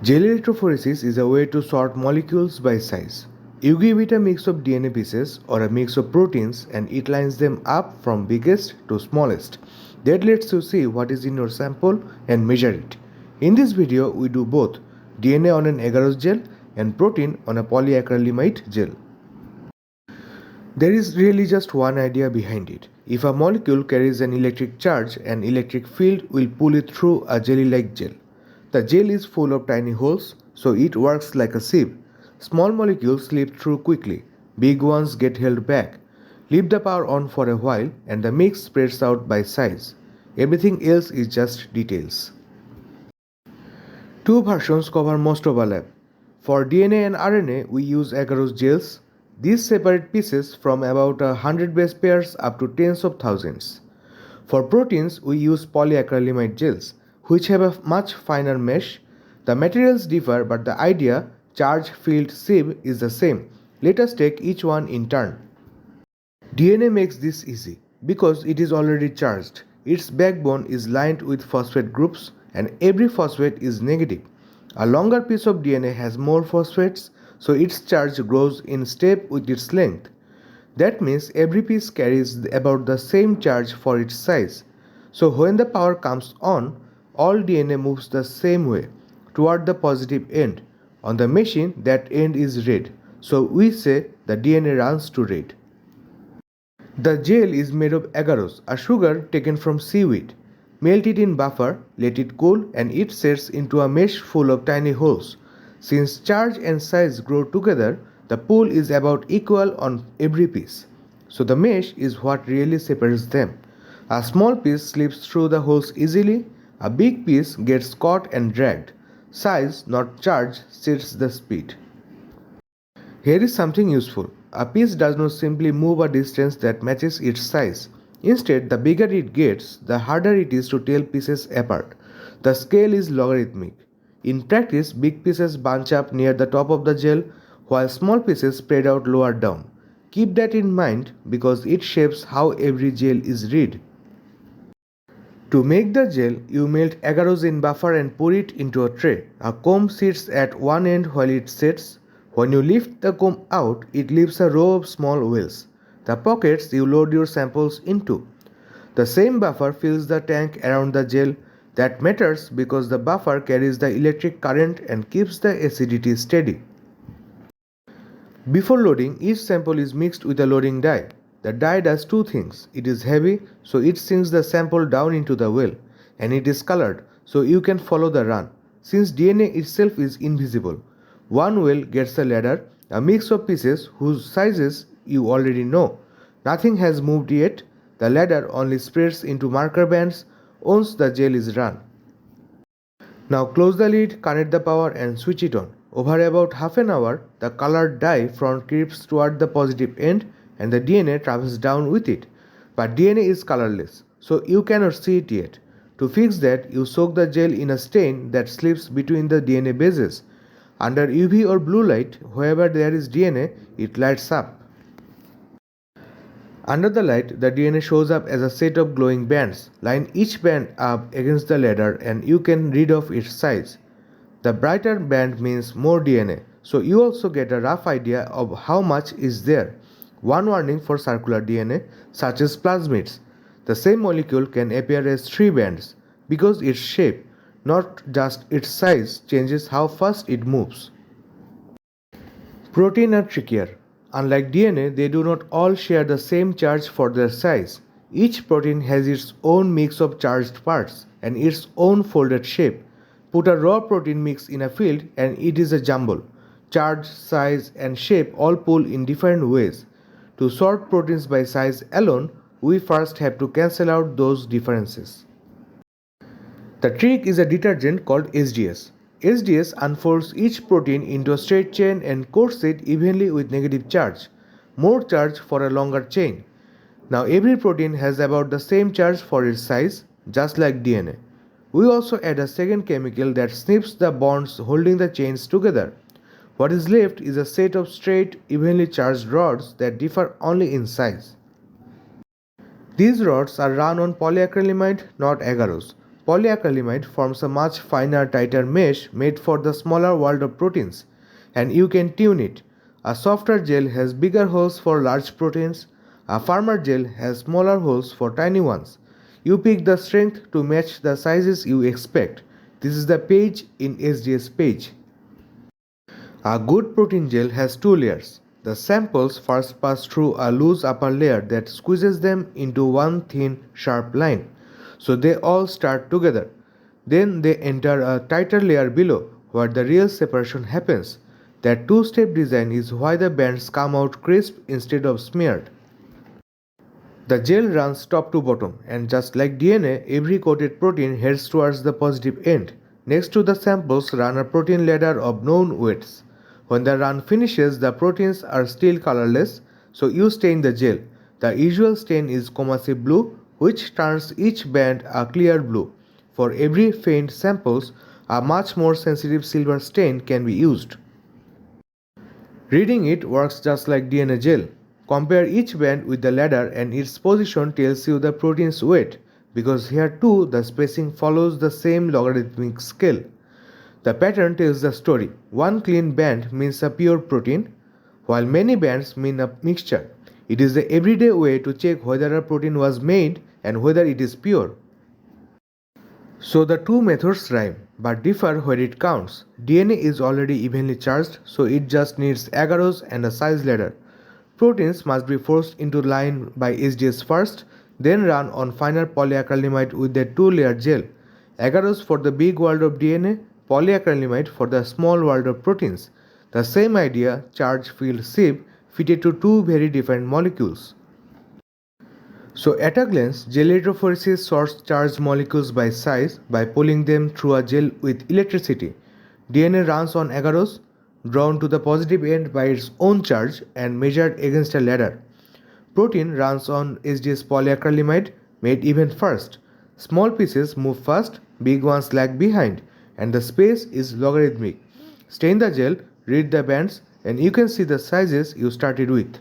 Gel electrophoresis is a way to sort molecules by size. You give it a mix of DNA pieces or a mix of proteins and it lines them up from biggest to smallest. That lets you see what is in your sample and measure it. In this video, we do both DNA on an agarose gel and protein on a polyacrylamide gel. There is really just one idea behind it. If a molecule carries an electric charge, an electric field will pull it through a jelly-like gel. The gel is full of tiny holes, so it works like a sieve. Small molecules slip through quickly, big ones get held back. Leave the power on for a while and the mix spreads out by size. Everything else is just details. Two versions cover most overlap. For DNA and RNA, we use agarose gels. These separate pieces from about 100 base pairs up to tens of thousands. For proteins, we use polyacrylamide gels, which have a much finer mesh. The materials differ, but the idea, charge-filled sieve, is the same. Let us take each one in turn. DNA makes this easy because it is already charged. Its backbone is lined with phosphate groups and every phosphate is negative. A longer piece of DNA has more phosphates, so its charge grows in step with its length. That means every piece carries about the same charge for its size. So when the power comes on, all DNA moves the same way, toward the positive end. On the machine, that end is red, so we say the DNA runs to red. The gel is made of agarose, a sugar taken from seaweed. Melt it in buffer, let it cool, and it sets into a mesh full of tiny holes. Since charge and size grow together, the pull is about equal on every piece. So the mesh is what really separates them. A small piece slips through the holes easily, a big piece gets caught and dragged. Size, not charge, sets the speed. Here is something useful. A piece does not simply move a distance that matches its size. Instead, the bigger it gets, the harder it is to tell pieces apart. The scale is logarithmic. In practice, big pieces bunch up near the top of the gel, while small pieces spread out lower down. Keep that in mind because it shapes how every gel is read. To make the gel, you melt agarose in buffer and pour it into a tray. A comb sits at one end while it sets. When you lift the comb out, it leaves a row of small wells, the pockets you load your samples into. The same buffer fills the tank around the gel. That matters because the buffer carries the electric current and keeps the acidity steady. Before loading, each sample is mixed with a loading die. The die does two things. It is heavy, so it sinks the sample down into the well, and it is colored, so you can follow the run. Since DNA itself is invisible, one well gets a ladder, a mix of pieces whose sizes you already know. Nothing has moved yet. The ladder only spreads into marker bands once the gel is run. Now close the lid, connect the power and switch it on. Over about half an hour, the colored dye front creeps toward the positive end and the DNA travels down with it. But DNA is colorless, so you cannot see it yet. To fix that, you soak the gel in a stain that slips between the DNA bases. Under UV or blue light, wherever there is DNA, it lights up. Under the light, the DNA shows up as a set of glowing bands. Line each band up against the ladder and you can read off its size. The brighter band means more DNA, so you also get a rough idea of how much is there. One warning for circular DNA, such as plasmids. The same molecule can appear as three bands because its shape, not just its size, changes how fast it moves. Protein are trickier. Unlike DNA, they do not all share the same charge for their size. Each protein has its own mix of charged parts and its own folded shape. Put a raw protein mix in a field and it is a jumble. Charge, size, and shape all pull in different ways. To sort proteins by size alone, we first have to cancel out those differences. The trick is a detergent called SDS. SDS unfolds each protein into a straight chain and coats it evenly with negative charge. More charge for a longer chain. Now every protein has about the same charge for its size, just like DNA. We also add a second chemical that snips the bonds holding the chains together. What is left is a set of straight, evenly charged rods that differ only in size. These rods are run on polyacrylamide, not agarose. polyacrylamide forms a much finer, tighter mesh made for the smaller world of proteins, and you can tune it. A softer gel has bigger holes for large proteins, a firmer gel has smaller holes for tiny ones. You pick the strength to match the sizes you expect. This is the page in SDS-PAGE. A good protein gel has two layers. The samples first pass through a loose upper layer that squeezes them into one thin, sharp line, so they all start together. Then they enter a tighter layer below, where the real separation happens. That two-step design is why the bands come out crisp instead of smeared. The gel runs top to bottom, and just like DNA, every coated protein heads towards the positive end. Next to the samples run a protein ladder of known weights. When the run finishes, the proteins are still colorless, so you stain the gel. The usual stain is comasive blue, which turns each band a clear blue. For every faint samples, a much more sensitive silver stain can be used. Reading it works just like DNA gel. Compare each band with the ladder and its position tells you the protein's weight, because here too the spacing follows the same logarithmic scale. The pattern tells the story. One clean band means a pure protein, while many bands mean a mixture. It is the everyday way to check whether a protein was made and whether it is pure. So the two methods rhyme, but differ where it counts. DNA is already evenly charged, so it just needs agarose and a size ladder. Proteins must be forced into line by SDS first, then run on finer polyacrylamide with a two-layer gel. Agarose for the big world of DNA, polyacrylamide for the small world of proteins. The same idea, charge-filled sieve fitted to two very different molecules. So at a glance, gel electrophoresis sorts charged molecules by size by pulling them through a gel with electricity. DNA runs on agarose, drawn to the positive end by its own charge and measured against a ladder. Protein runs on SDS polyacrylamide, made even first. Small pieces move fast, big ones lag behind, and the space is logarithmic. Stain the gel, read the bands, and you can see the sizes you started with.